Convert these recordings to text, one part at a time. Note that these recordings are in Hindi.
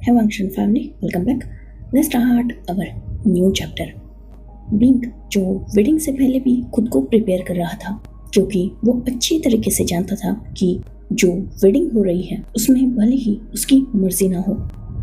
Hey Vangshan family, welcome back. Let's start our new chapter. Wing जो वेडिंग से पहले भी खुद को प्रिपेयर कर रहा था, क्योंकि वो अच्छी तरीके से जानता था कि जो वेडिंग हो रही है उसमें भले ही उसकी मर्जी ना हो,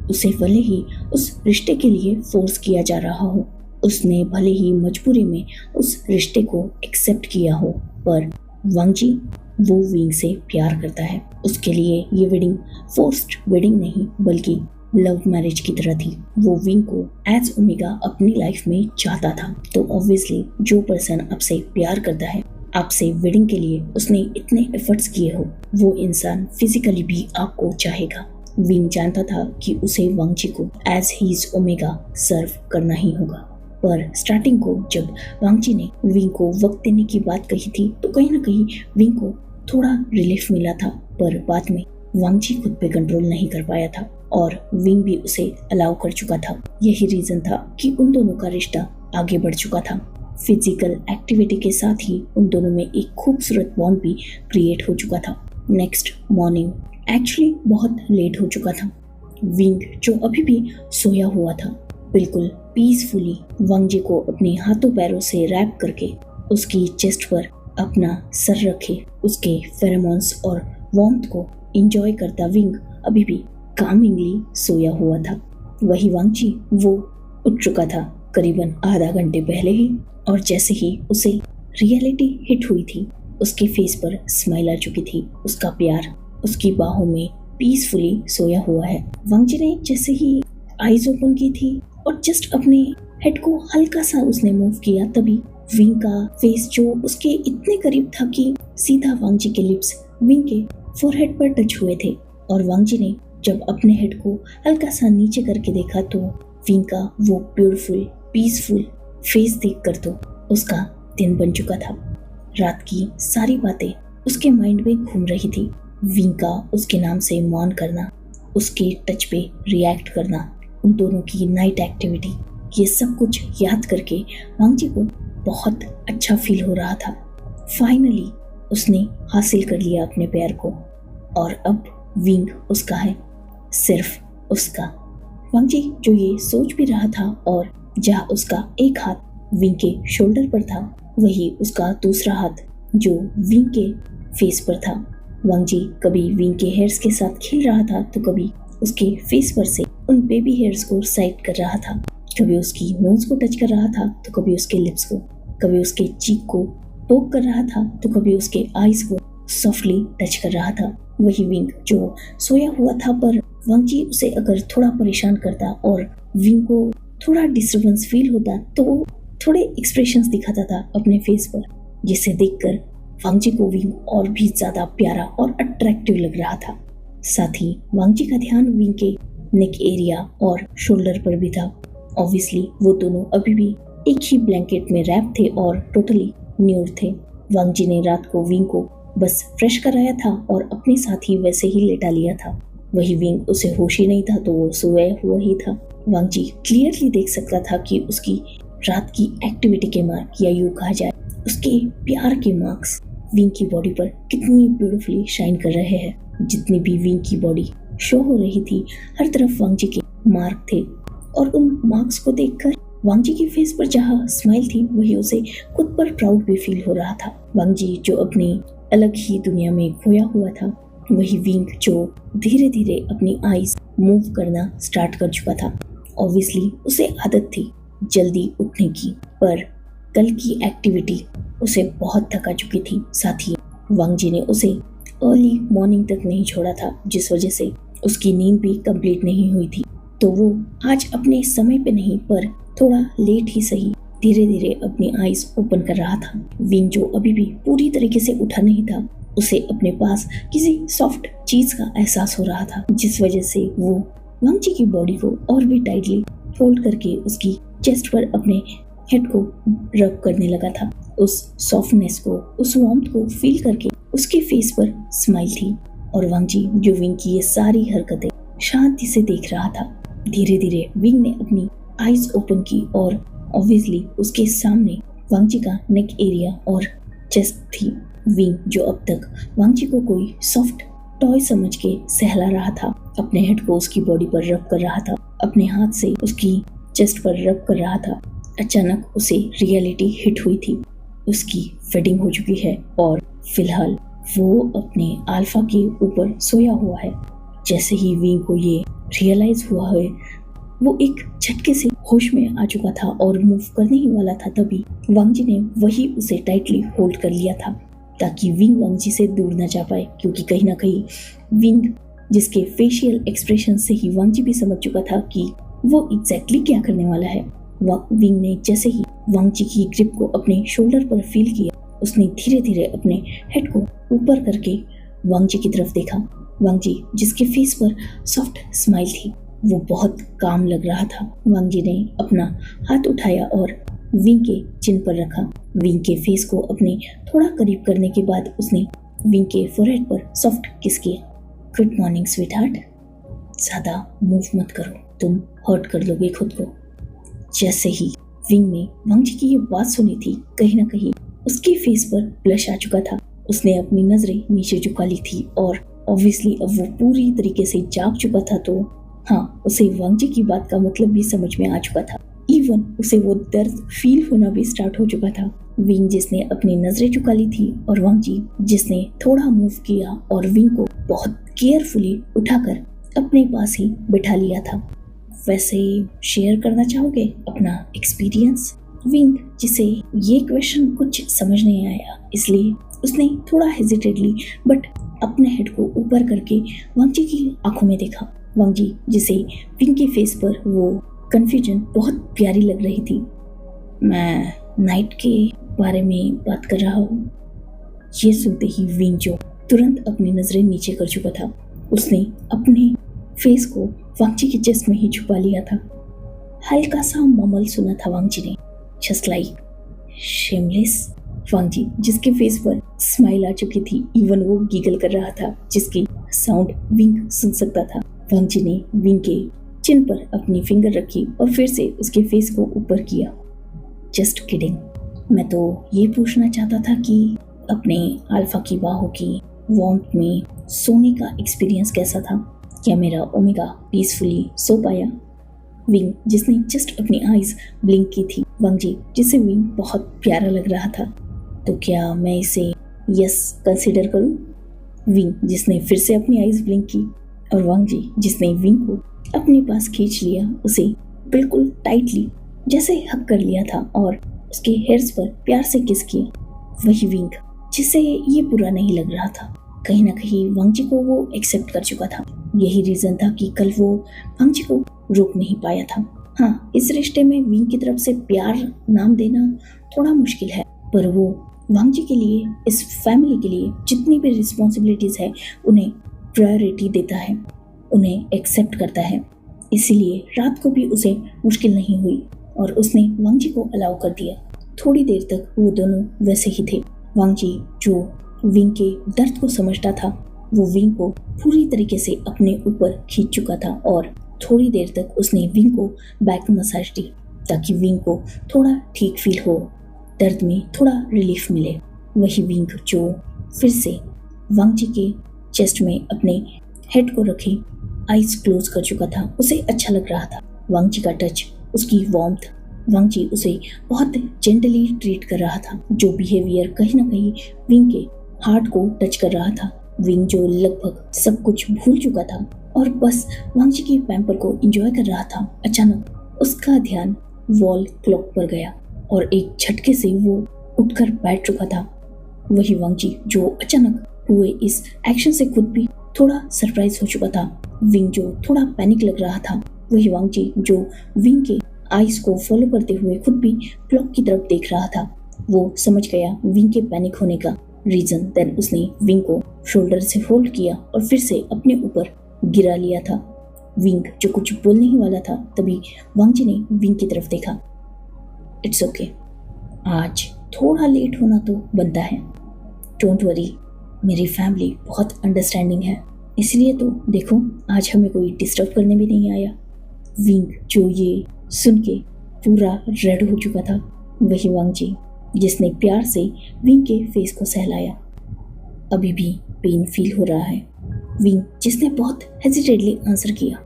उसे भले ही उस रिश्ते के लिए फोर्स किया जा रहा हो, उसने भले ही मजबूरी में उस रिश्ते को एक्सेप्ट किया हो, पर वांगजी वो विंग से प्यार करता है। उसके लिए ये वेडिंग फोर्स्ड वेडिंग नहीं बल्कि लव मैरिज की तरह थी। वो विंग को एज ओमेगा अपनी लाइफ में चाहता था। तो ऑब्वियसली जो पर्सन आपसे प्यार करता है, आपसे वेडिंग के लिए उसने इतने एफर्ट्स किए हो, वो इंसान फिजिकली भी आपको चाहेगा। विंग जानता था कि उसे वांगजी को एज हीज ओमेगा सर्व करना ही होगा। पर स्टार्टिंग को जब वांगजी ने विंग को वक्त देने की बात कही थी तो कहीं ना कहीं विंग को थोड़ा रिलीफ मिला था, पर बाद में वांगजी खुद पे कंट्रोल नहीं कर पाया था और विंग भी उसे अलाउ कर चुका था। यही रीजन था कि उन दोनों का रिश्ता आगे बढ़ चुका था। फिजिकल एक्टिविटी के साथ ही उन दोनों में एक खूबसूरत बॉन्ड भी क्रिएट हो चुका था। नेक्स्ट मॉर्निंग एक्चुअली बहुत लेट हो चुका था। विंग जो अभी भी सोया हुआ था, बिल्कुल पीसफुली वांगजी को अपने हाथों पैरों से रैप करके उसकी चेस्ट पर अपना सर रखे उसके फेरोमोन्स और वार्मथ को एंजॉय करता विंग अभी भी कामिंगली सोया हुआ था। वही वांगजी वो उठ चुका था करीबन आधा घंटे पहले ही, और जैसे ही उसे रियलिटी हिट हुई थी उसके फेस पर स्माइल आ चुकी थी। उसका प्यार उसकी बाहों में पीसफुली सोया हुआ है। वांगजी ने जैसे ही आईज ओपन की थी और जस्ट अपने हेड को हल्का सा उसने मूव किया, तभी विंग का फेस जो उसके इतने करीब था कि सीधा वांगजी के लिप्स विंग के फोरहेड पर टच हुए थे। और वांगजी ने जब अपने हेड को हल्का सा नीचे करके देखा तो विंग का वो ब्यूटीफुल पीसफुल फेस देखकर तो उसका दिन बन चुका था। रात की सारी बातें उसके माइंड में घूम रही थी। विंग का उसके नाम से मौन करना, उसके टच पे रिएक्ट करना, उन दोनों की नाइट एक्टिविटी, ये सब कुछ याद करके वांगजी को बहुत अच्छा फील हो रहा था। फाइनली उसने हासिल कर लिया अपने प्यार को और अब विंग उसका है, सिर्फ उसका। वांगजी जो ये सोच भी रहा था और जहाँ उसका एक हाथ विंग के शोल्डर पर था, वही उसका दूसरा हाथ जो विंग के फेस पर था। वांगजी कभी विंग के हेयर्स के साथ खेल रहा था तो कभी उसके फेस पर से उन बेबी हेयर्स को साइड कर रहा था, कभी उसकी नोज को टच कर रहा था तो कभी उसके लिप्स को, कभी उसके चीक को पोक कर रहा था तो कभी उसके आईज को सॉफ्टली टच कर रहा था। वही विंग जो सोया हुआ था, पर वांगजी उसे अगर थोड़ा परेशान करता और विंग को थोड़ा डिस्टर्बेंस फील होता तो थोड़े एक्सप्रेशंस दिखाता था अपने फेस पर, जिसे देखकर वांगजी को विंग और भी ज्यादा प्यारा और अट्रैक्टिव लग रहा था। साथ ही वांगजी का ध्यान विंग के नेक एरिया और शोल्डर पर भी था। ऑब्वियसली वो दोनों अभी भी एक ही ब्लैंकेट में रैप थे और टोटली न्यूड थे। वांगजी ने रात को विंग को बस फ्रेश कराया था और अपने साथ ही वैसे ही लेटा लिया था। वही विंग उसे होश ही नहीं था तो वो सोया हुआ ही था। वांगजी क्लियरली देख सकता था कि उसकी रात की एक्टिविटी के मार्क, या यूं कहा जाए उसके प्यार के मार्क्स विंग की बॉडी पर कितनी ब्यूटीफुली शाइन कर रहे हैं। जितनी भी विंग की बॉडी शो हो रही थी, हर तरफ वांगजी के मार्क थे और उन मार्क्स को देखकर वांगजी के फेस पर जहाँ स्माइल थी, वही उसे खुद पर प्राउड भी फील हो रहा था। वांगजी जो अपनी अलग ही दुनिया में खोया हुआ था, वही विंग जो धीरे धीरे अपनी आईज मूव करना स्टार्ट कर चुका था। ऑब्वियसली उसे आदत थी जल्दी उठने की, पर कल की एक्टिविटी उसे बहुत थका चुकी थी। साथ ही वांगजी ने उसे अर्ली मॉर्निंग तक नहीं छोड़ा था, जिस वजह से उसकी नींद भी कंप्लीट नहीं हुई थी। तो वो आज अपने समय पे नहीं, पर थोड़ा लेट ही सही, धीरे धीरे अपनी आईज ओपन कर रहा था। विंग जो अभी भी पूरी तरीके से उठा नहीं था, उसे अपने पास किसी सॉफ्ट चीज का एहसास हो रहा था, जिस वजह से वो वांगजी की बॉडी को और भी टाइटली फोल्ड करके उसकी चेस्ट पर अपने हेड को रब करने लगा था। उस सॉफ्टनेस को, उस वार्मथ को फील करके उसके फेस पर स्माइल थी और वांगजी जो विंग की ये सारी हरकतें शांति से देख रहा था। धीरे धीरे विंग ने अपनी आईज ओपन की और ऑब्वियसली उसके सामने वांगजी का नेक एरिया और चेस्ट थी। विंग जो अब तक वांगजी को कोई सॉफ्ट टॉय समझ के सहला रहा था, अपने हेड को उसकी बॉडी पर रब कर रहा था, अपने हाथ से उसकी चेस्ट पर रब कर रहा था। अचानक उसे रियलिटी हिट हुई थी। उसकी वेडिंग हो चुकी है और फिलहाल वो अपने अल्फा के ऊपर सोया हुआ है। जैसे ही विंग को ये रियलाइज हुआ है, वो एक झटके से होश में आ चुका था और मूव करने ही वाला था, तभी वांग जी ने वही उसे टाइटली होल्ड कर लिया था ताकि विंग वांग जी से दूर न जा पाए, क्योंकि कहीं ना कहीं विंग जिसके फेशियल एक्सप्रेशन से ही वांग जी भी समझ चुका था कि वो एग्जैक्टली क्या करने वाला है। विंग ने जैसे ही वांग जी की ग्रिप को अपने शोल्डर पर फील किया, उसने धीरे धीरे अपने हेड को ऊपर करके वांग जी की तरफ देखा। वांग जी जिसके फेस पर सॉफ्ट स्माइल थी, वो बहुत काम लग रहा था। वांग जी ने अपना हाथ उठाया और विंग के चिन पर रखा। विंग के फेस को अपने थोड़ा करीब करने के बाद उसने विंग के फोरहेड पर सॉफ्ट किस किया। गुड मॉर्निंग स्वीट हार्ट, ज्यादा मूव मत करो, तुम हर्ट कर लोगे खुद को। जैसे ही विंग ने वांग जी की ये बात सुनी थी, कहीं ना कहीं उसके फेस पर ब्लश आ चुका था। उसने अपनी नजरें नीचे झुका ली थी और ऑब्वियसली अब वो पूरी तरीके से जाग चुका था, तो हाँ, उसे वांग जी की बात का मतलब भी समझ में आ चुका था। इवन उसे वो दर्द फील होना भी स्टार्ट हो चुका था। विंग जिसने अपनी नजरें झुका ली थी और वांग जी जिसने थोड़ा मूव किया और विंग को बहुत केयरफुली उठाकर अपने पास ही बिठा लिया था। वैसे शेयर करना चाहोगे अपना एक्सपीरियंस? विंग जिसे ये क्वेश्चन कुछ समझ नहीं आया, इसलिए उसने थोड़ा हेजिटेटली बट अपने हेड को ऊपर करके वांग जी की आंखों में देखा। वांग जी जिसे विंग के फेस पर वो कंफ्यूजन बहुत प्यारी लग रही थी। मैं नाइट के बारे में बात कर रहा हूँ। ये सुनते ही विंग जो तुरंत अपनी नजरें नीचे कर चुका था, उसने अपने फेस को वांग जी के चेस्ट में ही छुपा लिया था। हल्का सा ममल सुना था वांग जी ने, जस्ट लाइक शेमलेस। वांग जी जिसके फेस पर स्माइल आ चुकी थी, इवन वो गीगल कर रहा था जिसकी साउंड विंग सुन सकता था। वांग जी ने विंग के चिन पर अपनी फिंगर रखी और फिर से उसके फेस को ऊपर किया। जस्ट किडिंग, मैं तो ये पूछना चाहता था कि अपने अल्फा की बाहों की वार्मथ में सोने का एक्सपीरियंस कैसा था? क्या मेरा ओमेगा पीसफुली सो पाया? विंग जिसने जस्ट अपनी आईज ब्लिंक की थी। वांग जी जिसे विंग बहुत प्यारा लग रहा था, तो क्या मैं इसे यस कंसिडर करूं? विंग जिसने फिर से अपनी आईज ब्लिंक की और वांग जी जिसने विंग को अपने पास खींच लिया, उसे बिल्कुल टाइटली जैसे हक कर लिया था और उसके हेयर्स पर प्यार से किस किया। वही विंग जिसे ये बुरा नहीं लग रहा था, कहीं ना कहीं वांग जी को वो एक्सेप्ट कर चुका था। यही रीजन था कि कल वो वांग जी को रोक नहीं पाया था। हाँ, इस रिश्ते में विंग की तरफ से प्यार नाम देना थोड़ा मुश्किल है, पर वो वांग जी के लिए, इस फैमिली के लिए जितनी भी रिस्पॉन्सिबिलिटीज है उन्हें प्रायोरिटी देता है, उन्हें एक्सेप्ट करता है। इसीलिए रात को भी उसे मुश्किल नहीं हुई और उसने वांग जी को अलाउ कर दिया। थोड़ी देर तक वो दोनों वैसे ही थे। वांग जी जो विंग के दर्द को समझता था, वो विंग को पूरी तरीके से अपने ऊपर खींच चुका था और थोड़ी देर तक उसने विंग को बैक मसाज दी ताकि विंग को थोड़ा ठीक फील हो, दर्द में थोड़ा रिलीफ मिले। वही विंग जो फिर से वांग जी के चेस्ट में अपने हेड को रखे आईज क्लोज कर चुका था। उसे अच्छा लग रहा था वांग जी का टच, उसकी वार्मथ। वांग जी उसे बहुत जेंटली ट्रीट कर रहा था, जो बिहेवियर कहीं ना कहीं विंग के हार्ट को टच कर रहा था। विंग जो लगभग सब कुछ भूल चुका था और बस वांग जी की पैम्पर को एंजॉय कर रहा था, अचानक उसका ध्यान वॉल क्लॉक पर गया और एक झटके से वो उठकर बैठ चुका था। वही वांग जी जो अचानक हुए इस एक्शन से खुद भी थोड़ा सरप्राइज हो चुका था। विंग जो थोड़ा पैनिक लग रहा था, वही वांग जी जो विंग के आईज को फॉलो करते हुए खुद भी क्लॉक की तरफ देख रहा था। वो समझ गया विंग के पैनिक होने का रीजन। देन उसने विंग को शोल्डर से होल्ड किया और फिर से अपने ऊपर गिरा लिया था। विंग जो कुछ बोलने ही वाला था, तभी वांग जी ने विंग की तरफ देखा। इट्स ओके, आज थोड़ा लेट होना तो बनता है, डोंट वरी, मेरी फैमिली बहुत अंडरस्टैंडिंग है, इसलिए तो देखो आज हमें कोई डिस्टर्ब करने भी नहीं आया। विंग जो ये सुन के पूरा रेड हो चुका था, वही वांग जी जिसने प्यार से विंग के फेस को सहलाया। अभी भी पेन फील हो रहा है, विंग जिसने बहुत हेजिटेडली आंसर किया,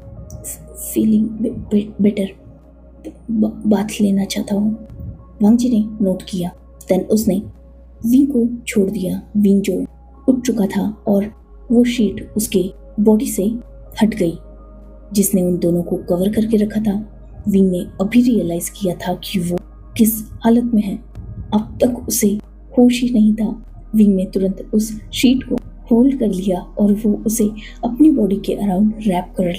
फीलिंग बेटर, बात लेना चाहता हूँ। वांग जी ने नोट किया। देन उसने विंग को छोड़ दिया। विंग जो उठ चुका था और वो शीट उसके बॉडी से हट गई जिसने उन दोनों को कवर करके रखा था। विंग ने अभी रियलाइज किया था कि वो किस हालत में है। अब तक उसे होश ही नहीं था। विंग ने तुरंत उस शीट को होल्ड कर लिया और वो उसे अपनी बॉडी के अराउंड रैप कर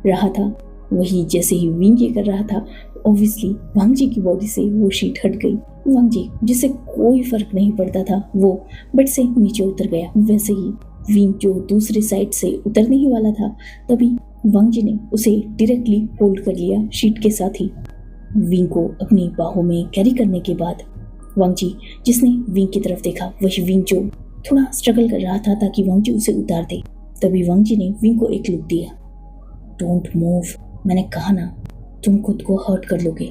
रहा था। वही जैसे ही विंग ये कर रहा था, ऑब्वियसली वांग जी की बॉडी से वो शीट हट गई। वांग जी जिसे कोई फर्क नहीं पड़ता था, वो बेड से नीचे उतर गया। वैसे ही विंग जो दूसरी साइड से उतरने ही वाला था, तभी वांग जी ने उसे डायरेक्टली होल्ड कर लिया शीट के साथ ही। विंग को अपनी बाहों में कैरी करने के बाद वांग जी जिसने विंग की तरफ देखा, वही विंग जो थोड़ा स्ट्रगल कर रहा था ताकि वांग जी उसे उतार दे। तभी वांग जी ने विंग को एक लुक दिया। डोंट मूव, मैंने कहा ना, तुम खुद को हर्ट कर लोगे।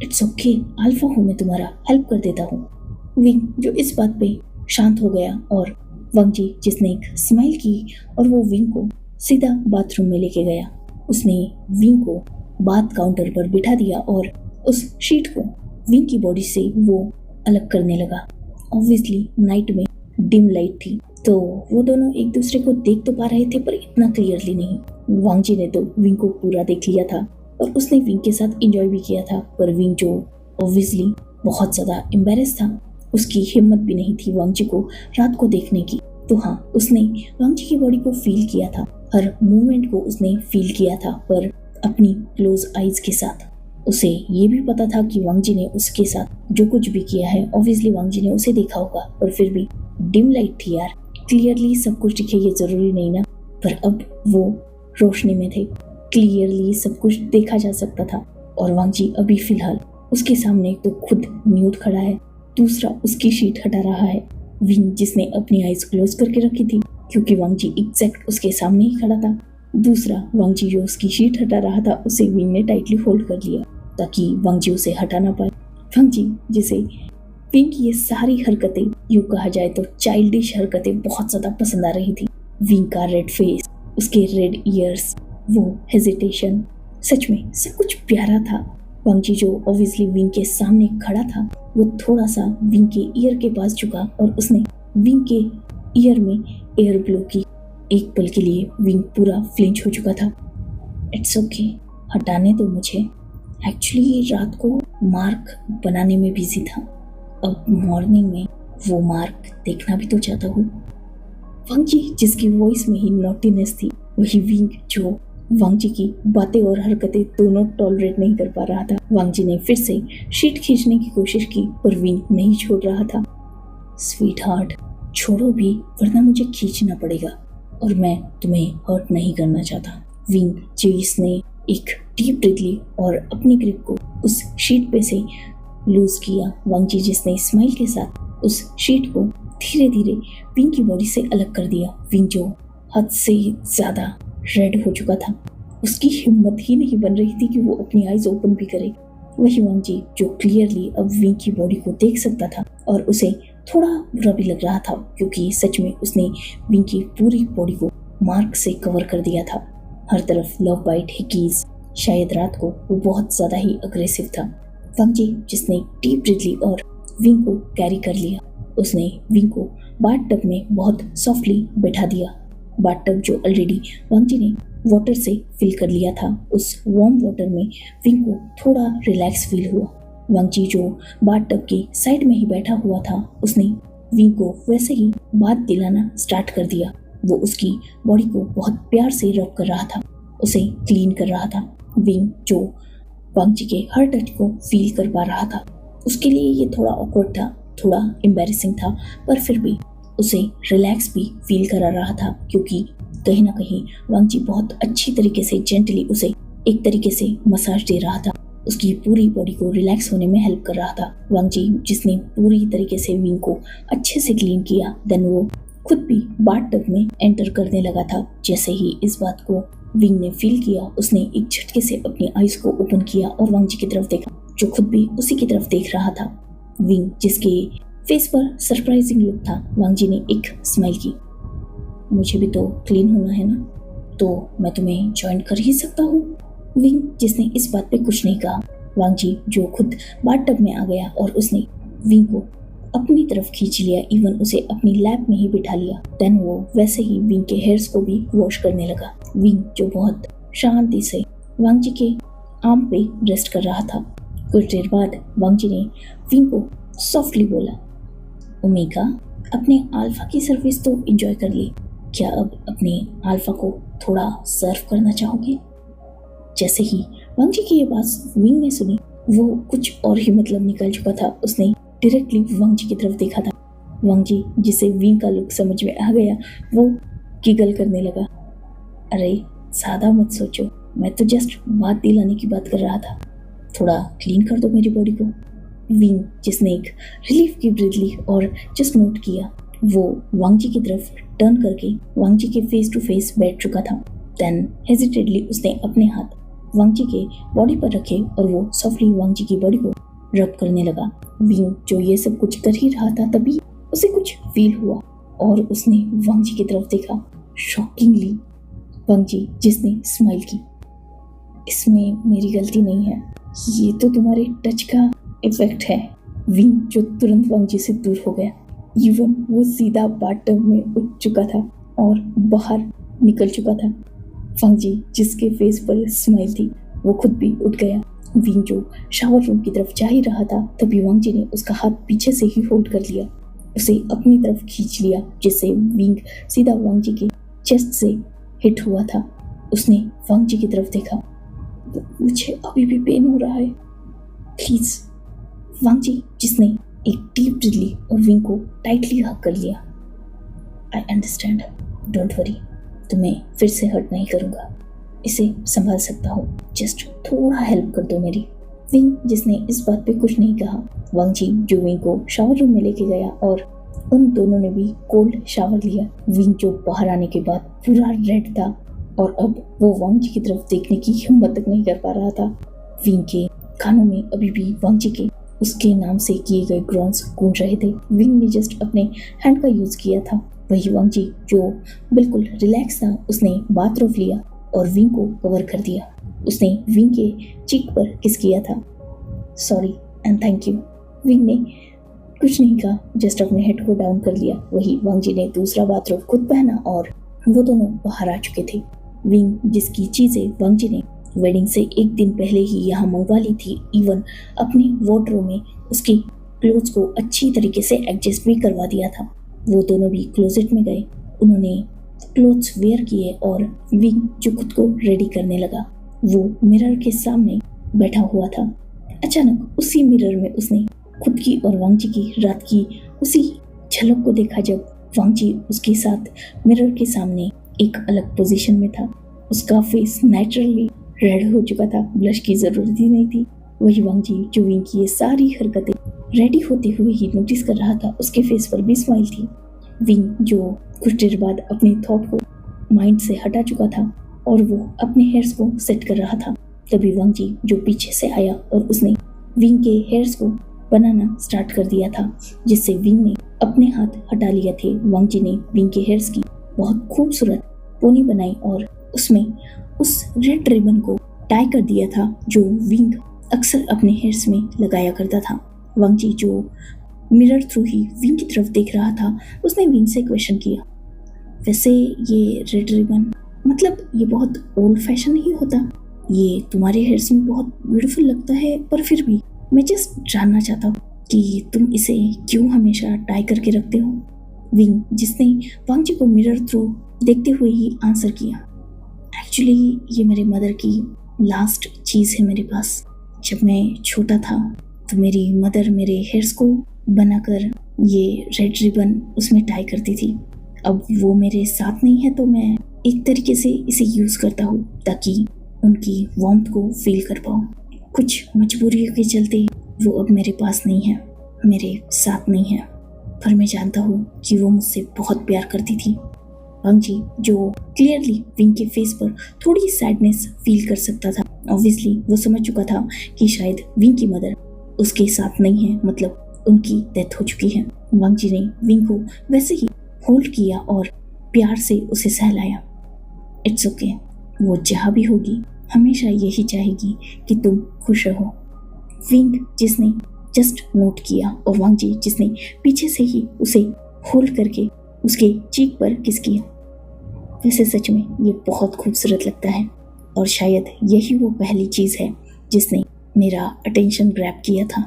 इट्स ओके, अल्फा हूँ मैं, तुम्हारा हेल्प कर देता हूँ। विंग जो इस बात पे शांत हो गया और वांग जी जिसने एक स्माइल की और वो विंग को सीधा बाथरूम में लेके गया। उसने विंग को बाथ काउंटर पर बिठा दिया और उस शीट को विंग की बॉडी से वो अलग करने लगा। ऑब्वियसली नाइट में डिम लाइट थी तो वो दोनों एक दूसरे को देख तो पा रहे थे पर इतना क्लियरली नहीं। वांग जी ने तो विंग को पूरा देख लिया था और उसने विंग के साथ एंजॉय भी किया था, पर विंग जो ऑब्वियसली बहुत ज़्यादा एम्बेरस था, उसकी हिम्मत भी नहीं थी वांग जी को रात को देखने की। तो हाँ, उसने वांग जी की बॉडी को फील किया था, हर मूवमेंट को उसने फील किया था, पर अपनी क्लोज आइज के साथ। उसे ये भी पता था कि वांग जी ने उसके साथ जो कुछ भी किया है, ऑब्वियसली वांग जी ने उसे देखा होगा, पर फिर भी डिम लाइट थी यार, क्लियरली सब कुछ दिखे ये जरूरी नहीं ना। पर अब वो रोशनी में थे, क्लियरली सब कुछ देखा जा सकता था। और वांग जी अभी फिलहाल उसके सामने तो खुद न्यूड खड़ा है, दूसरा उसकी शीट हटा रहा है। विंग जिसने अपनी आइज क्लोज करके रखी थी क्योंकि वांग जी एग्जैक्ट उसके सामने ही खड़ा था, दूसरा वांग जी जो उसकी शीट हटा रहा था उसे विंग ने टाइटली होल्ड कर लिया ताकि वांग जी उसे हटा ना पाए। वांग जी जिसे विंग की ये सारी हरकतें, यूँ कहा जाए तो चाइल्डिश हरकतें, बहुत ज़्यादा पसंद आ रही थी। विंग का रेड फेस, उसके रेड ईयर्स, वो हेजिटेशन, सच में सब कुछ प्यारा था। वांग जी जो ऑब्वियसली विंग के सामने खड़ा था, वो थोड़ा सा विंग के ईयर के पास झुका और उसने विंग के ईयर में एयर ब्लो की। एक पल के लिए विंग पूरा फ्लिंच हो चुका था। इट्स ओके, हटाने दो मुझे, एक्चुअली रात को मार्क बनाने में बिजी था, अब मॉर्निंग में वो मार्क देखना भी तो चाहता हूँ। वांग जी जिसकी वॉइस में ही नॉटीनेस थी, वही विंग जो वांग जी की बातें और हरकतें दोनों टॉलरेट नहीं कर पा रहा था। वांग जी ने फिर से शीट खींचने की कोशिश की पर विंग नहीं छोड़ रहा था। स्वीट हार्ट, छोड़ो भी वरना मुझे खींचना पड़ेगा और मैं तुम्हें हर्ट नहीं करना चाहता। विंग जिसने एक डीप ब्रीथ ली और अपनी ग्रिप को उस शीट पे से लूज किया। वांग जी जिसने स्माइल के साथ उस शीट को धीरे धीरे विंग की बॉडी से अलग कर दिया। विंग जो हद से ज़्यादा रेड हो चुका था, उसकी हिम्मत ही नहीं बन रही थी कि वो अपनी आईज ओपन भी करे। वही वांग जी जो क्लियरली अब विंग की बॉडी को देख सकता था और उसे थोड़ा बुरा भी लग रहा था क्योंकि सच में उसने विंग की पूरी बॉडी को मार्क से कवर कर दिया था। हर तरफ लव बाइट, हिकीज, शायद रात को वो बहुत ज़्यादा ही अग्रेसिव था। वांग जी जिसने डीप ब्रीथ ली और विंग को कैरी कर लिया, उसने विंग को बाथ टब में बहुत सॉफ्टली बैठा दिया। बाथ टब जो ऑलरेडी वांग जी ने वाटर से फिल कर लिया था, उस वार्म वाटर में विंग को थोड़ा रिलैक्स फील हुआ। वांग जी जो बाथ टब के साइड में ही बैठा हुआ था, उसने विंग को वैसे ही बात दिलाना स्टार्ट कर दिया। वो उसकी बॉडी को बहुत प्यार से रब कर रहा था, उसे क्लीन कर रहा था। विंग जो वांग जी के हर टच को फील कर पा रहा था, उसके लिए ये थोड़ा ऑकवर्ड था, थोड़ा एम्बैरेसिंग था, पर फिर भी उसे रिलैक्स भी फील करा रहा था क्योंकि कहीं ना कहीं वांग जी बहुत अच्छी तरीके से जेंटली उसे एक तरीके से मसाज दे रहा था, उसकी पूरी बॉडी को रिलैक्स होने में हेल्प कर रहा था। वांग जी जिसने पूरी तरीके से विंग को अच्छे से क्लीन किया, देन वो खुद भी बाथ टब में एंटर करने लगा था। जैसे ही इस बात को विंग ने फील किया, उसने एक झटके से अपनी आईज को ओपन किया और वांग जी की तरफ देखा जो खुद भी उसी की तरफ देख रहा था। विंग जिसके फेस पर सरप्राइजिंग लुक था, वांग जी ने एक स्माइल की। मुझे भी तो क्लीन होना है ना, तो मैं तुम्हें ज्वाइन कर ही सकता हूँ। विंग जिसने इस बात पे कुछ नहीं कहा। वांग जी जो खुद बाथटब में आ गया और उसने विंग को अपनी तरफ खींच लिया, इवन उसे अपनी लैप में ही बिठा लिया। देन वो वैसे ही विंग के हेयर्स को भी वॉश करने लगा। विंग जो बहुत शांति से वांग जी के आर्म पे रेस्ट कर रहा था। कुछ देर बाद वांग जी ने विंग को सॉफ्टली बोला, ओमेगा अपने अल्फा की सर्विस तो एंजॉय कर ली, क्या अब अपने अल्फा को थोड़ा सर्व करना चाहोगे? जैसे ही वांग जी की ये बात विंग ने सुनी, वो कुछ और ही मतलब निकल चुका था। उसने डायरेक्टली वांग जी की तरफ देखा था। वांग जी जिसे विंग का लुक समझ में आ गया, वो गिगल करने लगा। अरे ज्यादा मत सोचो, मैं तो जस्ट बात दिलाने की बात कर रहा था, थोड़ा क्लीन कर दो मेरी बॉडी को। विंग जिसने एक रिलीफ की ब्रीथ ली और जस्ट नोट किया, वो वांग जी की तरफ टर्न करके वांग जी के फेस टू फेस बैठ चुका था। देन हेजिटेडली उसने अपने हाथ वांग जी के बॉडी पर रखे और वो सॉफ्टली वांग जी की बॉडी को रब करने लगा। विंग जो ये सब कुछ कर ही रहा था, तभी उसे कुछ फील हुआ और उसने वांग जी की तरफ देखा। शॉकिंगली वांग जी जिसने स्माइल की, इसमें मेरी गलती नहीं है, ये तो तुम्हारे टच का इफेक्ट है। विंग जो तुरंत वांग जी से दूर हो गया। इवन वो सीधा बाथटब में उठ चुका था और बाहर निकल चुका था। वांग जी जिसके फेस पर स्माइल थी, वो खुद भी उठ गया। विंग जो शावर रूम की तरफ जा ही रहा था, तभी वांग जी ने उसका हाथ पीछे से ही होल्ड कर लिया, उसे अपनी तरफ खींच लिया, जिससे विंग सीधा वांग जी के चेस्ट से हिट हुआ था। उसने वांग जी की तरफ देखा, मुझे अभी भी पेन हो रहा है, प्लीज। वांग जी जिसने एक डीप ब्रीथ ली और विंग को टाइटली हग कर लिया। आई अंडरस्टैंड, डोंट वरी, तुम्हें फिर से हर्ट नहीं करूंगा, इसे संभाल सकता हूँ, जस्ट थोड़ा हेल्प कर दो मेरी। विंग जिसने इस बात पे कुछ नहीं कहा। वांग जी जो विंग को शावर रूम में लेके गया और उन दोनों ने भी कोल्ड शावर लिया। विंग जो बाहर आने के बाद पूरा रेड था और अब वो वांग जी की तरफ देखने की हिम्मत तक नहीं कर पा रहा था। विंग के कानों में अभी भी वांग जी के उसके नाम से किए गए ग्रॉन्स गूंज रहे थे। विंग ने जस्ट अपने हैंड का यूज किया था। वही वांग जी जो बिल्कुल रिलैक्स था, उसने बात रोक लिया और विंग को कवर कर दिया। उसने विंग के चीक पर किस किया था। Sorry and thank you. Wing ने कुछ नहीं कहा, जस्ट अपने हेड को डाउन कर लिया। वही वांग जी ने दूसरा बाथरूम खुद पहना और वो दोनों बाहर आ चुके थे। विंग जिसकी चीजें वांग जी ने वेडिंग से एक दिन पहले ही यहाँ मंगवा ली थी, इवन अपनी वार्डरोब में उसकी क्लोथ्स को अच्छी तरीके से एडजस्ट भी करवा दिया था। वो दोनों भी क्लोजेट में गए, उन्होंने क्लोथ्स वेयर किए और विंग जो खुद को रेडी करने लगा। वो मिरर के सामने बैठा हुआ था। अचानक उसी मिरर में उसने खुद की और वांग जी की रात की उसी झलक को देखा, जब वांग जी उसके साथ मिरर के सामने एक अलग पोजीशन में था। उसका फेस नेचुरली रेड हो चुका था, ब्लश की जरूरत ही नहीं थी। वही वांग जी जो विंग की ये सारी हरकतें रेडी होते हुए ही नोटिस कर रहा था, उसके फेस पर भी स्माइल थी। विंग जो कुछ देर बाद अपने थॉट को माइंड से हटा चुका था और वो अपने हेयर्स को सेट कर रहा था, तभी वांग जी जो पीछे से आया और उसने विंग के हेयर्स को बनाना स्टार्ट कर दिया था, जिससे विंग ने अपने हाथ हटा लिए थे। वांग जी ने विंग के हेयर्स की बहुत खूबसूरत पोनी बनाई और उसमें उस रेड रिबन को टाई कर दिया था, जो विंग अक्सर अपने हेयर्स में लगाया करता था। वांग जी जो मिरर थ्रू ही विंग की तरफ देख रहा था, उसने विंग से क्वेश्चन किया, वैसे ये रेड रिबन मतलब ये बहुत ओल्ड फैशन नहीं होता? ये तुम्हारे हेयर्स में बहुत ब्यूटीफुल लगता है, पर फिर भी मैं जस्ट जानना चाहता हूँ कि तुम इसे क्यों हमेशा टाई करके रखते हो? विंग जिसने वांग जी को मिरर थ्रू देखते हुए ही आंसर किया, एक्चुअली ये मेरे मदर की लास्ट चीज़ है मेरे पास। जब मैं छोटा था तो मेरी मदर मेरे हेयर्स को बनाकर ये रेड रिबन उसमें टाई करती थी। अब वो मेरे साथ नहीं है तो मैं एक तरीके से इसे यूज़ करता हूँ ताकि उनकी वार्मथ को फील कर पाऊँ। कुछ मजबूरियों के चलते वो अब मेरे पास नहीं है, मेरे साथ नहीं है, पर मैं जानता हूँ कि वो मुझसे बहुत प्यार करती थी। वांग जी जो क्लियरली विंग के फेस पर थोड़ी सैडनेस फील कर सकता था। ऑब्वियसली वो समझ चुका था कि शायद विंग की मदर उसके साथ नहीं है, मतलब उनकी डेथ हो चुकी है। वांग जी ने विंग को वैसे ही होल्ड किया और प्यार से उसे सहलाया। इट्स ओके, वो जहाँ भी होगी हमेशा यही चाहेगी कि तुम खुश रहो। विंग जिसने जस्ट नोट किया और वांग जी जिसने पीछे से ही उसे होल्ड करके उसके चीक पर किस किया। वैसे सच में ये बहुत खूबसूरत लगता है और शायद यही वो पहली चीज़ है जिसने मेरा अटेंशन ग्रैब किया था।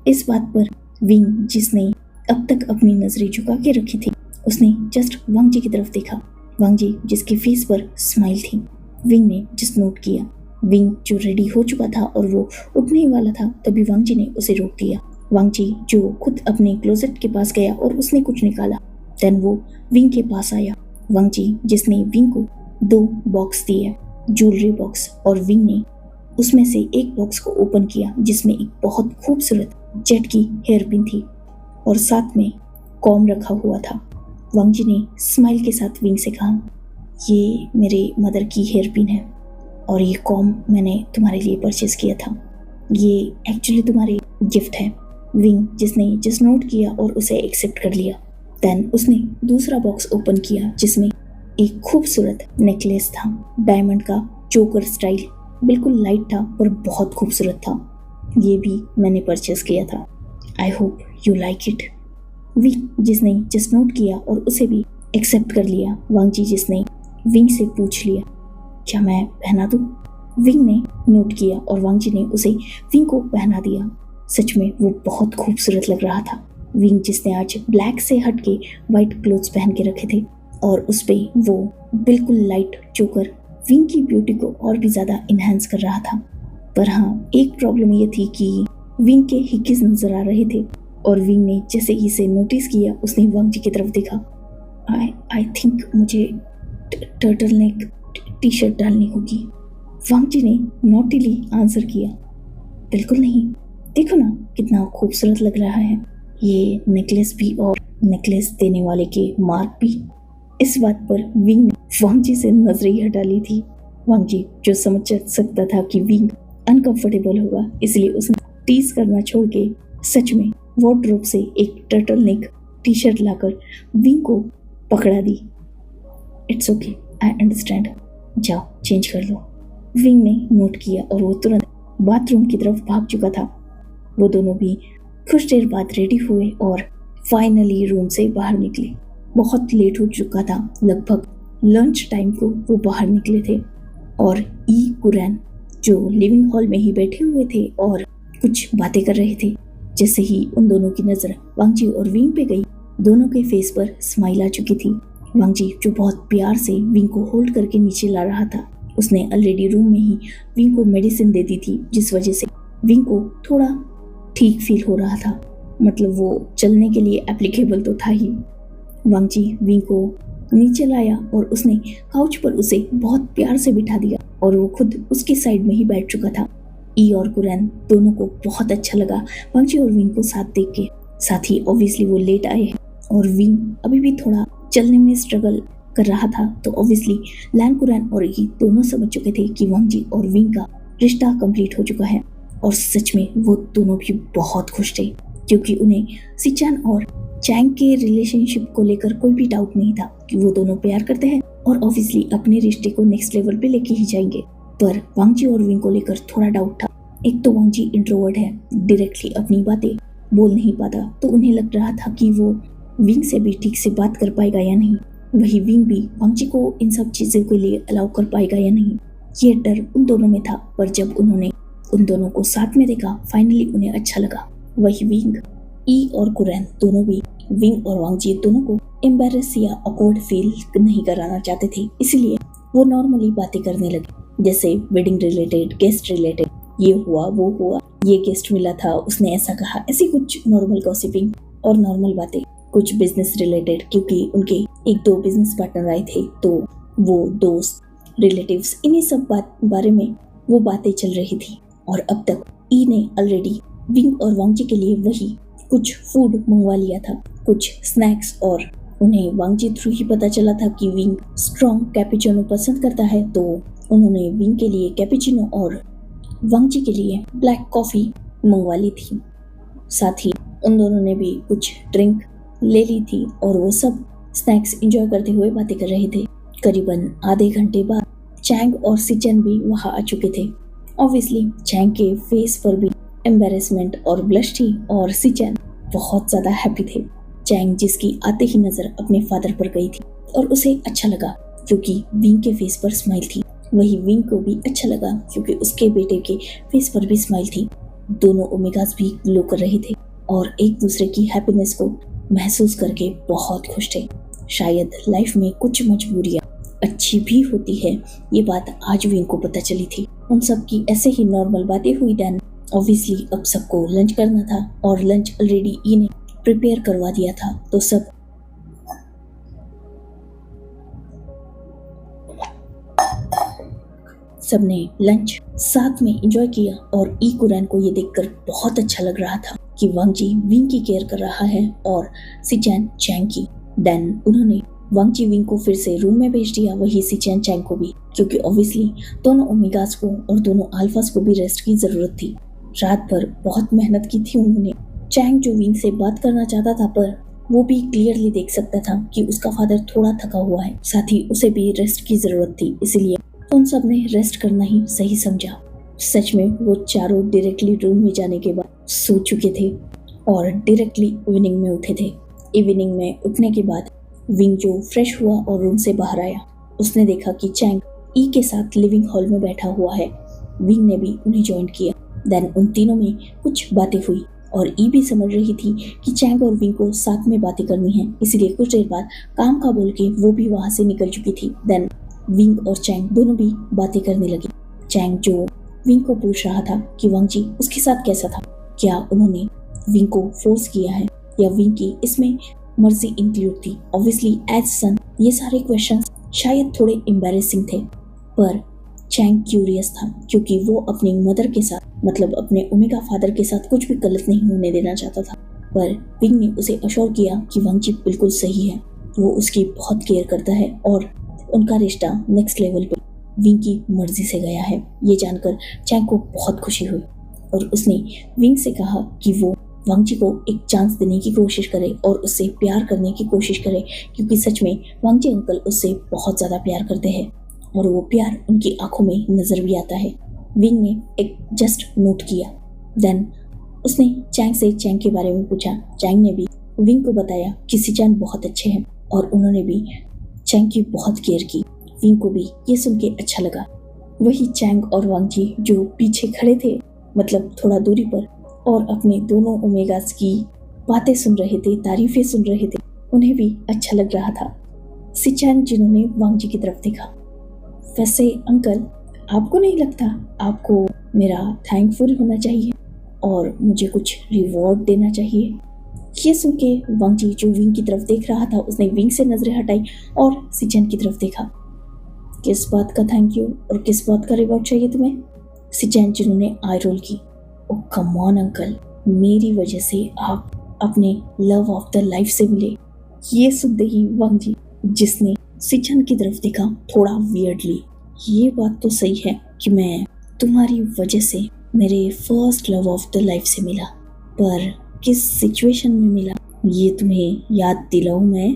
इस बात पर विंग जिसने अब तक अपनी नज़रें झुका के रखी थी उसने जस्ट वांग जी की तरफ देखा। वांग जी जिसके फेस पर स्माइल थी। विंग ने जस्ट नोट किया। विंग जो रेडी हो चुका था और वो उठने ही वाला था तभी वांग जी ने उसे रोक दिया। वांग जी जो खुद अपने क्लोजेट के पास गया और उसने कुछ निकाला। देन वो विंग के पास आया। वांग जी जिसने विंग को 2 बॉक्स दिए, ज्वेलरी बॉक्स, और विंग ने उसमें से एक बॉक्स को ओपन किया जिसमें एक बहुत खूबसूरत जेट की हेयर पिन थी और साथ में कॉम रखा हुआ था। वांग जी ने स्माइल के साथ विंग से कहा, ये मेरे मदर की हेयर पिन है और ये कॉम मैंने तुम्हारे लिए परचेज किया था। ये एक्चुअली तुम्हारे गिफ्ट है। विंग जिसने जस्ट नोट किया और उसे एक्सेप्ट कर लिया। देन उसने दूसरा बॉक्स ओपन किया जिसमें एक खूबसूरत नेकलेस था, डायमंड का चोकर स्टाइल, बिल्कुल लाइट था पर बहुत खूबसूरत था। ये भी मैंने परचेज किया था। I hope you like it. Wing जिसने जस्ट नोट किया और उसे भी एक्सेप्ट कर लिया। वांग जी जिसने विंग से पूछ लिया, क्या मैं पहना दूं? विंग ने नोट किया और वांग जी ने उसे विंग को पहना दिया। सच में वो बहुत खूबसूरत लग रहा था। विंग जिसने आज ब्लैक से हट के वाइट क्लोथ्स पहन के रखे थे और उस पे वो बिल्कुल लाइट चोकर विंग की ब्यूटी को और भी ज़्यादा इन्हेंस कर रहा था। पर हाँ, एक प्रॉब्लम ये थी कि विंग के हिक्कीज नजर आ रहे थे और विंग ने जैसे ही इसे नोटिस किया उसने वांग जी की तरफ देखा। आई थिंक मुझे टर्टल नेक टी शर्ट डालनी होगी। वांग जी ने नॉटीली आंसर किया, बिल्कुल नहीं, देखो ना कितना खूबसूरत लग रहा है ये नेकलेस भी और नेकलेस देने वाले के मार्क भी। इस बात पर विंग ने वांग जी से नजरें ही हटा ली थी। वांग जी जो समझ सकता था कि विंग अनकंफर्टेबल होगा इसलिए उसने टीज करना छोड़ के सच में वार्डरोब से एक टर्टल नेक टी शर्ट लाकर विंग को पकड़ा दी। इट्स ओके, आई अंडरस्टैंड, जाओ चेंज कर लो। विंग ने नोट किया और वो तुरंत बाथरूम की तरफ भाग चुका था। वो दोनों भी कुछ देर बाद रेडी हुए और फाइनली रूम से बाहर निकले। बहुत लेट हो चुका था, लगभग लंच टाइम को वो बाहर निकले थे और ई कुरैन जो लिविंग हॉल में ही बैठे हुए थे और कुछ बातें कर रहे थे। जैसे ही उन दोनों की नजर वांग जी और विंग पे गई, दोनों के फेस पर स्माइल आ चुकी थी। वांग जी जो बहुत प्यार से विंग को होल्ड करके नीचे ला रहा था, उसने ऑलरेडी रूम में ही विंग को मेडिसिन दे दी थी जिस वजह से विंग को थोड़ा ठीक फील हो रहा था। मतलब वो चलने के लिए एप्लीकेबल तो था ही। वांग जी विंग को नीचे लाया और उसने काउच पर उसे बहुत प्यार से बिठा दिया और वो खुद उसके साइड में ही बैठ चुका था। ई और कुरैन दोनों को बहुत अच्छा लगा वांग जी और विंग को साथ देख के। साथ ही ऑब्वियसली वो लेट आए हैं और विंग अभी भी थोड़ा चलने में स्ट्रगल कर रहा था, तो ऑब्वियसली लैन कुरैन और ई दोनों समझ चुके थे कि वांग जी और विंग का रिश्ता कंप्लीट हो चुका है। और सच में वो दोनों भी बहुत खुश थे क्योंकि उन्हें सिचान और चैंग के रिलेशनशिप को लेकर कोई भी डाउट नहीं था कि वो दोनों प्यार करते हैं और ऑब्वियसली अपने रिश्ते को नेक्स्ट लेवल पे लेके ही जाएंगे। पर वांग जी और विंग को लेकर थोड़ा डाउट था। एक तो वांग जी इंट्रोवर्ट है, डायरेक्टली अपनी बातें बोल नहीं पाता, तो उन्हें लग रहा था कि वो विंग से भी ठीक से बात कर पाएगा या नहीं। वही विंग भी वांग जी को इन सब चीजों के लिए अलाउ कर पाएगा या नहीं, ये डर उन दोनों में था। पर जब उन्होंने उन दोनों को साथ में देखा, फाइनली उन्हें अच्छा लगा। वही विंग, ई और कुरैन दोनों भी विंग और वांग जी दोनों को एम्बैरेस या ऑकवर्ड फील नहीं कराना चाहते थे, इसलिए वो नॉर्मली बातें करने लगे, जैसे वेडिंग रिलेटेड, गेस्ट रिलेटेड, ये हुआ वो हुआ, ये गेस्ट मिला था उसने ऐसा कहा, ऐसी कुछ नॉर्मल गॉसिपिंग और नॉर्मल बातें। कुछ बिजनेस रिलेटेड क्योंकि उनके 1-2 बिजनेस पार्टनर आए थे, तो वो दोस्त, रिलेटिव्स, इन्हीं सब बारे में वो बातें चल रही थी। और अब तक ई ने ऑलरेडी विंग और वांग जी के लिए वही कुछ फूड मंगवा लिया था, कुछ स्नैक्स, और उन्हें वांग जी थ्रू ही पता चला था कि विंग स्ट्रॉन्ग कैपुचिनो पसंद करता है, तो उन्होंने विंग के लिए कैपुचिनो और वांग जी के लिए ब्लैक कॉफ़ी मंगवा ली थी। साथ ही उन दोनों ने भी कुछ ड्रिंक ले ली थी और वो सब स्नैक्स एंजॉय करते हुए बातें कर रहे थे। करीबन आधे घंटे बाद चैंग और सिचन भी वहां आ चुके थे। ऑब्वियसली चैंग के फेस पर भी एम्बेरसमेंट और ब्लश थी और सिचन बहुत ज्यादा हैप्पी थे। चैंग जिसकी आते ही नजर अपने फादर पर गई थी और उसे अच्छा लगा क्योंकि विंग के फेस पर स्माइल थी। वही विंग को भी अच्छा लगा क्योंकि उसके बेटे के फेस पर भी स्माइल थी। दोनों ओमेगास भी ग्लो कर रहे थे और एक दूसरे की हैप्पीनेस को महसूस करके बहुत खुश थे। शायद लाइफ में कुछ मजबूरियां अच्छी भी होती है, ये बात आज विंग को पता चली थी। उन सब की ऐसे ही नॉर्मल बातें हुई देन ऑब्वियसली अब सबको लंच करना था और लंच ऑलरेडी ई ने प्रिपेयर करवा दिया था, तो सबने लंच साथ में एंजॉय किया और ई कुरैन को ये देखकर बहुत अच्छा लग रहा था कि वांग जी विंग की केयर कर रहा है और सिचैन चैंग की। देन उन्होंने वांग जी विंग को फिर से रूम में भेज दिया, वही सिचैन चैंग को भी, क्योंकि ऑब्वियसली दोनों ओमेगास को और दोनों अल्फास को भी रेस्ट की जरूरत थी। रात भर बहुत मेहनत की थी उन्होंने। चैंग जो विंग से बात करना चाहता था पर वो भी क्लियरली देख सकता था कि उसका फादर थोड़ा थका हुआ है, साथ ही उसे भी रेस्ट की जरूरत थी, इसलिए उन सब ने रेस्ट करना ही सही समझा। सच में वो चारों डायरेक्टली रूम में जाने के बाद सो चुके थे और डायरेक्टली इवनिंग में उठे थे। इवनिंग में उठने के बाद विंग जो फ्रेश हुआ और रूम से बाहर आया, उसने देखा कि चैंग ई के साथ लिविंग हॉल में बैठा हुआ है। विंग ने भी उन्हें ज्वाइन किया। देन उन तीनों में कुछ बातें हुई और ई भी समझ रही थी कि चैंग और विंग को साथ में बातें करनी है, इसलिए कुछ देर बाद काम का बोल के वो भी वहां से निकल चुकी थी। देन विंग और चैंग दोनों भी बातें करने लगे। चैंग जो विंग को पूछ रहा था कि वांग जी उसके साथ कैसा था, क्या उन्होंने विंग को फोर्स किया है या विंग की इसमें मर्जी इंक्लूड थी। ऑब्वियसली एज सन ये सारे क्वेश्चंस शायद थोड़े एम्बैरेसिंग थे, पर चैंग क्यूरियस था क्योंकि वो अपनी मदर के साथ मतलब अपने ओमेगा फादर के साथ कुछ भी गलत नहीं होने देना चाहता था। पर विंग ने उसे अश्योर किया कि वांग जी बिल्कुल सही है, वो उसकी बहुत केयर करता है और उनका रिश्ता नेक्स्ट लेवल पे विंग की मर्जी से गया है। ये जानकर चैंग को बहुत खुशी हुई और उसने विंग से कहा कि वो वांग जी को एक चांस देने की कोशिश करे और उससे प्यार करने की कोशिश करे, क्योंकि सच में वांग जी अंकल उससे बहुत ज़्यादा प्यार करते हैं और वो प्यार उनकी आंखों में नजर भी आता है। विंग ने एक जस्ट नोट किया। देन उसने चैंग से चैंग के बारे में पूछा। चैंग ने भी विंग को बताया कि सिचैन बहुत अच्छे हैं और उन्होंने भी चैंग की बहुत केयर की। विंग को भी ये सुन के अच्छा लगा। वही चैंग और वांग जी जो पीछे खड़े थे, मतलब थोड़ा दूरी पर, और अपने दोनों ओमेगास की बातें सुन रहे थे, तारीफें सुन रहे थे, उन्हें भी अच्छा लग रहा था। सिचैन जिन्होंने वांग जी की तरफ देखा, वैसे अंकल आपको नहीं लगता आपको मेरा थैंकफुल होना चाहिए और मुझे कुछ रिवॉर्ड देना चाहिए? ये सुन के वांग जी जो विंग की तरफ देख रहा था, उसने विंग से नजरें हटाई और सिचैन की तरफ देखा। किस बात का थैंक यू और किस बात का रिवॉर्ड चाहिए तुम्हें? सिचैन जिन्होंने आई रोल की। ओ कम ऑन अंकल, मेरी वजह से आप अपने लव ऑफ द लाइफ से मिले। ये सुनते ही वांग जी जिसने सिचैन की तरफ देखा थोड़ा वियर्डली, ये बात तो सही है कि मैं तुम्हारी वजह से मेरे first love of the life से मिला, पर किस सिचुएशन में मिला ये तुम्हें याद दिलाऊं मैं?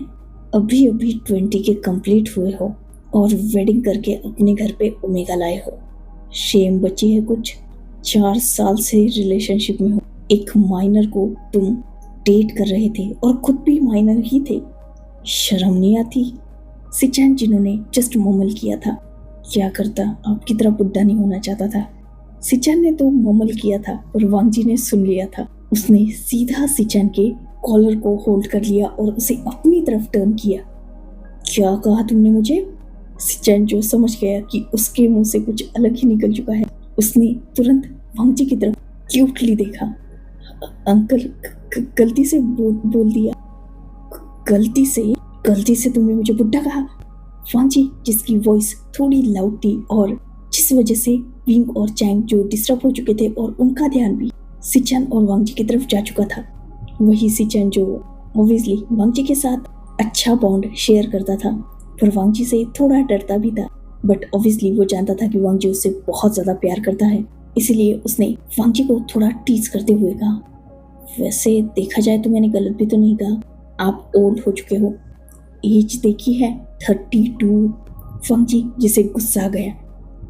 अभी अभी 20 के कंप्लीट हुए हो और वेडिंग करके अपने घर पे ओमेगा लाए हो। शेम बची है कुछ? 4 साल से रिलेशनशिप में हो, एक माइनर को तुम डेट कर रहे थे और खुद भी माइनर ही थे। शर्म नहीं आती? सिचैन जिन्होंने जस्ट मोमल किया था, क्या करता आपकी तरह बुढ़ा नहीं होना चाहता था। सिचैन ने तो मोमल किया था और वांग जी ने सुन लिया था। उसने सीधा सिचैन के कॉलर को होल्ड कर लिया और उसे अपनी तरफ टर्न किया। क्या कहा तुमने मुझे? सिचैन जो समझ गया कि उसके मुंह से कुछ अलग ही निकल चुका है, उसने तुरंत वांग जी की तरफ क्यूटली देखा। अंकल गलती से बोल दिया। गलती से तुमने मुझे बुड्ढा कहा? वांग जी जिसकी वॉइस थोड़ी लाउड थी और जिस वजह से विंग और चैंग जो डिस्टर्ब हो चुके थे और उनका ध्यान भी सिचैन और वांग जी की तरफ जा चुका था। वही सिचैन जो ऑब्वियसली वांग जी के साथ अच्छा बॉन्ड शेयर करता था पर वांग जी से थोड़ा डरता भी था, बट ऑब्वियसली वो जानता था कि वांग जी उससे बहुत ज़्यादा प्यार करता है, इसलिए उसने वांग जी को थोड़ा टीज करते हुए कहा, वैसे देखा जाए तो मैंने गलत भी तो नहीं कहा, आप ओल्ड हो चुके हो, एज देखी है, 32। फंजी जिसे गुस्सा आ गया,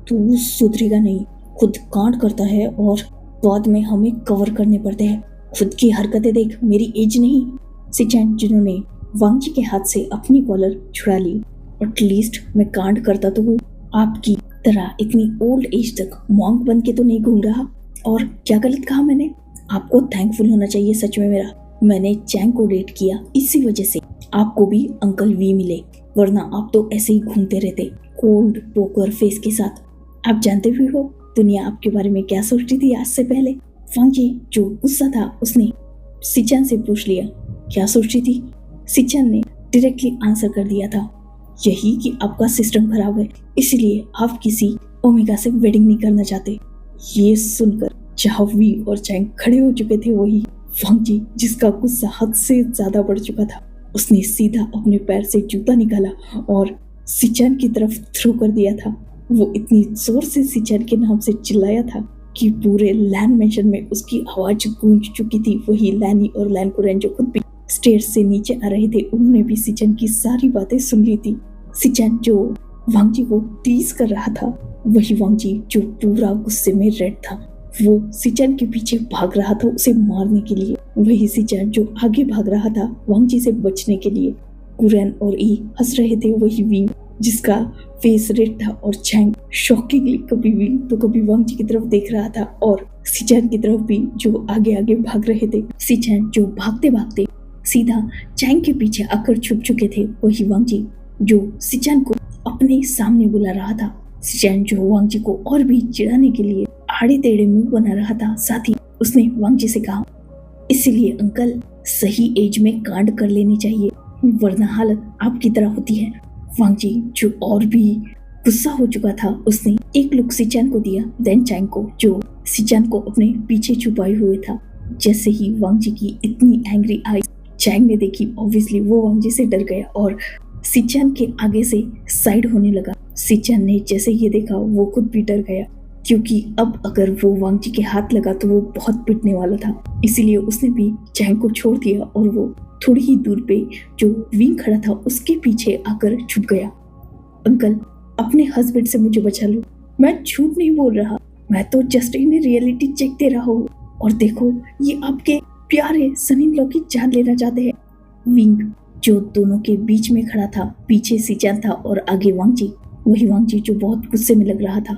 तू सुधरेगा नहीं, खुद कांड करता है और बाद में हमें कवर करने पड़ते हैं। खुद की हरकतें देख, मेरी एज नहीं। सिचैन जिन्होंने वांग जी के हाथ से अपनी कॉलर छुड़ा ली, एटलीस्ट मैं कांड करता तो हूँ, आपकी तरह इतनी ओल्ड एज तक मॉन्क बन के तो नहीं घूम रहा। और क्या गलत कहा मैंने? आपको थैंकफुल होना चाहिए सच में मेरा। मैंने चैंग को डेट किया, इसी वजह से आपको भी अंकल वी मिले, वरना आप तो ऐसे ही घूमते रहते कोल्ड पोकर फेस के साथ। आप जानते भी हो दुनिया आपके बारे में क्या सोचती थी आज से पहले। फंजी जो गुस्सा था उसने सिचैन से पूछ लिया, क्या सोचती थी? सिचैन ने डायरेक्टली आंसर कर दिया था, यही कि आपका सिस्टम खराब है, इसलिए आप किसी ओमेगा से वेडिंग नहीं करना चाहते। ये सुनकर जहाँ वी और चैंग खड़े हो चुके थे, वही फंजी जिसका गुस्सा हद से ज्यादा बढ़ चुका था, उसने सीधा अपने पैर से जूता निकाला और सिचैन की तरफ थ्रो कर दिया था। वो इतनी जोर से सिचैन के नाम से चिल्लाया था कि पूरे लैन मेंशन में उसकी आवाज गूंज चुकी थी। वही लैनी और लैन कुरैन जो खुद भी स्टेयर्स से नीचे आ रहे थे, उन्होंने भी सिचैन की सारी बातें सुन ली थी। सिचैन जो वांग जी को टीज कर रहा था, वही वांग जी जो पूरा गुस्से में रेड था, वो सिचैन के पीछे भाग रहा था उसे मारने के लिए। वही सिचैन जो आगे भाग रहा था वांग जी से बचने के लिए। कुरैन और ई हंस रहे थे, वही विंग जिसका फेस रेड था और चैंग शॉकिंगली कभी विंग तो कभी वांग जी की तरफ देख रहा था और सिचैन की तरफ भी जो आगे आगे भाग रहे थे। सिचैन जो भागते भागते सीधा चैंग के पीछे आकर छुप चुके थे, वही वांग जी जो सिचैन को अपने सामने बुला रहा था। सिचैन जो वांग जी को और भी चिढ़ाने के लिए आड़े टेढ़े मुंह बना रहा था। साथ ही उसने वांग जी से कहा, इसीलिए अंकल सही एज में कांड कर लेनी चाहिए, वरना हालत आपकी तरह होती है। वांग जी जो और भी गुस्सा हो चुका था, उसने एक लुक सिचैन को दिया, देन चैंग को जो सिचैन को अपने पीछे छुपाए हुए था। जैसे ही वांग जी की इतनी एंग्री आई चैंग ने देखी, ऑब्वियसली वो वांग जी से डर गया और सिचैन के आगे से साइड होने लगा। सिचैन ने जैसे ये देखा वो खुद भी डर गया, क्योंकि अब अगर वो वांग जी के हाथ लगा तो वो बहुत पिटने वाला था। इसीलिए उसने भी चैंग को छोड़ दिया और वो थोड़ी ही दूर पे जो विंग खड़ा था उसके पीछे आकर छुप गया। अंकल अपने हस्बैंड से मुझे बचा लो, मैं झूठ नहीं बोल रहा, मैं तो जस्ट इन्हें रियलिटी चेक दे रहा हूँ। और देखो ये आपके प्यारे सनी इन लॉ की जान लेना चाहते हैं। विंग जो दोनों के बीच में खड़ा था, पीछे सिचैन था और आगे वांग जी, वही वांग जी जो बहुत गुस्से में लग रहा था,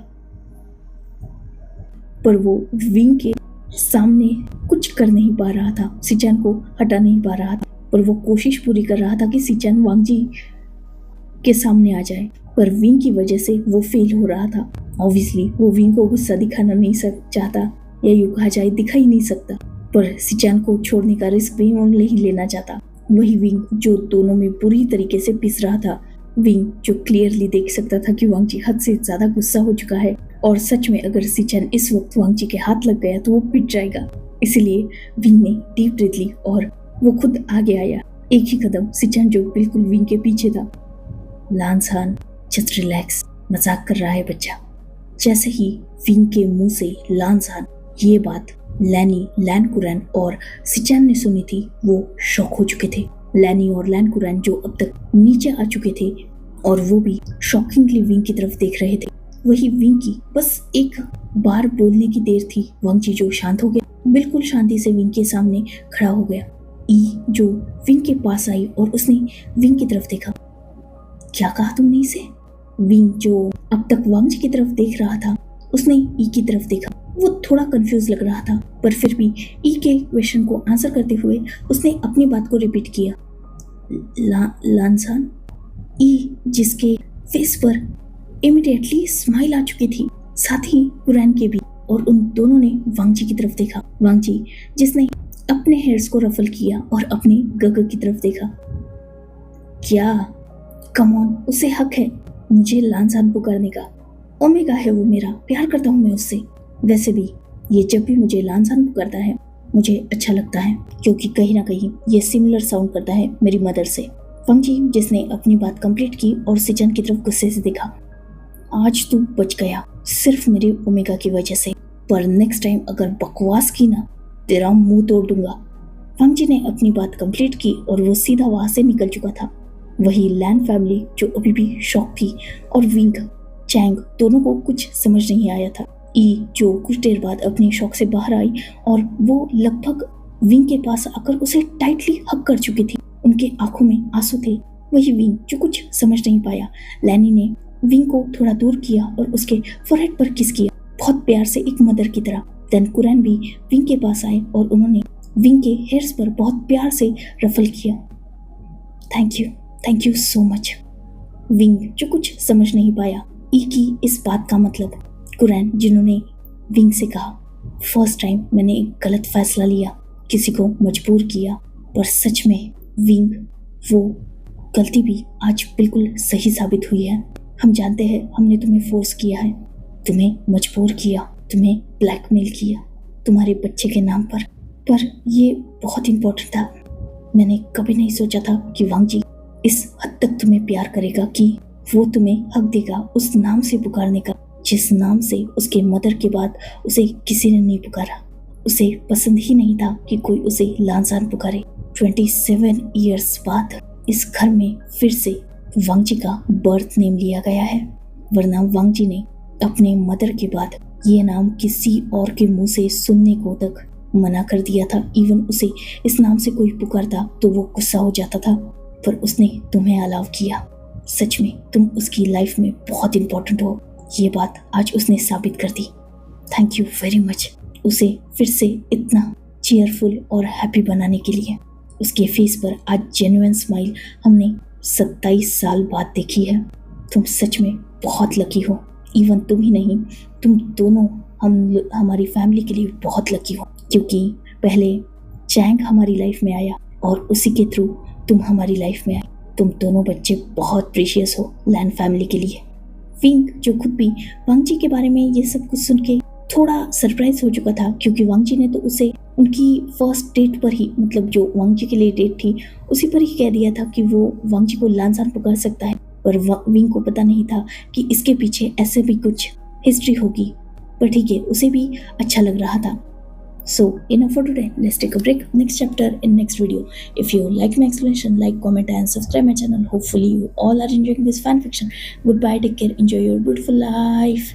पर वो विंग के सामने कुछ कर नहीं पा रहा था, सिचैन को हटा नहीं पा रहा था, पर वो कोशिश पूरी कर रहा था कि सिचैन वांग जी के सामने आ जाए, पर विंग की वजह से वो फेल हो रहा था। ऑब्वियसली वो विंग को गुस्सा दिखाना नहीं चाहता, या यूं कहा जाए दिखा ही नहीं सकता, पर सिचैन को छोड़ने का रिस्क भी वो नहीं लेना चाहता। वही विंग जो दोनों में बुरी तरीके से पिस रहा था, विंग जो क्लियरली देख सकता था कि वांग जी हद से ज्यादा गुस्सा हो चुका है और सच में अगर सिचैन इस वक्त वांग जी के हाथ लग गया तो वो पिट जाएगा। इसलिए विंग ने डीप ब्रीथ ली और वो खुद आगे आया, एक ही कदम। सिचैन जो बिल्कुल विंग के पीछे था। लांसान जस्ट रिलैक्स, मजाक कर रहा है बच्चा। जैसे ही विंग के मुंह से लांसान ये बात लैनी, लैन कुरैन और सिचैन ने सुनी थी, वो शॉक हो चुके थे। लैनी और लैन कुरैन जो अब तक नीचे आ चुके थे और वो भी शॉकिंगली विंग की तरफ देख रहे थे। वही विंग की बस एक बार बोलने की देर थी, वांग जी जो शांत हो गया, बिल्कुल शांति से विंग के सामने खड़ा हो गया। ई जो विंग के पास आई और उसने विंग की तरफ देखा। क्या कहा तुमने इसे? विंग जो अब तक वांग जी की तरफ देख रहा था, उसने ई की तरफ देखा। वो थोड़ा कंफ्यूज लग रहा था, पर फिर भी ई के क्वेश्चन को आंसर करते हुए उसने अपनी बात को रिपीट किया। लांसान? ई जिसके फेस पर इमीडिएटली स्माइल आ चुकी थी, साथ ही कुरैन के भी, और उन दोनों ने वांग जी की तरफ देखा। वांग जी जिसने अपने हेयर्स को रफल किया और अपनी गग की तरफ देखा। क्या? कम ऑन, उसे हक है मुझे लांसान पुकारने का। ओमेगा है वो मेरा, प्यार करता हूँ मैं उससे। वैसे भी ये जब भी मुझे लांसान पुकारता है मुझे अच्छा लगता है, क्योंकि कहीं ना कहीं ये सिमिलर साउंड करता है मेरी मदर से। वांग जी जिसने अपनी बात कंप्लीट की और सिचैन की तरफ गुस्से से देखा। आज तू बच गया सिर्फ मेरे ओमेगा की वजह से, पर नेक्स्ट टाइम अगर बकवास की ना, तेरा मुंह तोड़ दूंगा। वांग जी ने अपनी बात कंप्लीट की और वो सीधा वहां से निकल चुका था। वही लैन फैमिली जो अभी भी शॉक थी, और विंग चैंग दोनों को कुछ समझ नहीं आया था। ई जो कुछ देर बाद अपने शॉक से बाहर आई और वो लगभग विंग के पास आकर उसे टाइटली हग कर चुकी थी। उनके आंखों में आंसू थे। वही विंग जो कुछ समझ नहीं पाया। लैनी ने विंग को थोड़ा दूर किया और उसके फोरहेड पर किस किया, बहुत प्यार से, एक मदर की तरह। देन कुरैन भी विंग के पास आए और उन्होंने विंग के हेयर्स पर बहुत प्यार से रफल किया। Thank you so much. Wing जो कुछ समझ नहीं पाया ई की इस बात का मतलब। कुरैन जिन्होंने विंग से कहा, फर्स्ट टाइम मैंने एक गलत फैसला लिया, किसी को मजबूर किया, पर सच में विंग वो गलती भी आज बिल्कुल सही साबित हुई है। हम जानते हैं हमने तुम्हें फोर्स किया है, तुम्हें मजबूर किया, तुम्हें ब्लैकमेल किया तुम्हारे बच्चे के नाम पर ये बहुत इम्पोर्टेंट था। मैंने कभी नहीं सोचा था कि वांग जी इस हद तक तुम्हें प्यार करेगा कि वो तुम्हें हक देगा उस नाम से पुकारने का जिस नाम से उसके मदर के बाद उसे किसी ने नहीं पुकारा। उसे पसंद ही नहीं था कि कोई उसे लानसान पुकारे। 27 ईयर्स बाद इस घर में फिर से वांग जी का बर्थ नेम लिया गया है, वरना वांग जी ने अपने मदर के बाद ये नाम किसी और के मुंह से सुनने को तक मना कर दिया था। इवन उसे इस नाम से कोई पुकारता तो वो गुस्सा हो जाता था, पर उसने तुम्हें अलाउ किया। सच में तुम उसकी लाइफ में बहुत इंपॉर्टेंट हो, ये बात आज उसने साबित कर दी। थैंक यू वेरी मच उसे फिर से इतना चीयरफुल और हैप्पी बनाने के लिए। उसके फेस पर आज जेन्युइन स्माइल हमने 27 साल बाद देखी है। तुम सच में बहुत लकी हो। इवन तुम ही नहीं, तुम दोनों हमारी फैमिली के लिए बहुत लकी हो, क्योंकि पहले चैंग हमारी लाइफ में आया और उसी के थ्रू तुम हमारी लाइफ में आए। तुम दोनों बच्चे बहुत प्रीशियस हो लैन फैमिली के लिए। विंग जो खुद भी वांग जी के बारे में ये सब कुछ सुन के थोड़ा सरप्राइज हो चुका था, क्योंकि वांग जी ने तो उसे उनकी फर्स्ट डेट पर ही, मतलब जो वांग जी के लिए डेट थी उसी पर ही कह दिया था कि वो वांग जी को लानसान पुकार सकता है। पर विंग को पता नहीं था कि इसके पीछे ऐसे भी कुछ हिस्ट्री होगी। पर ठीक है, उसे भी अच्छा लग रहा था। So enough for today. Let's take a break. Next chapter in next video. If you like my explanation, like, comment and subscribe my channel. Hopefully you all are enjoying this fan fiction. Goodbye. Take care. Enjoy your beautiful life.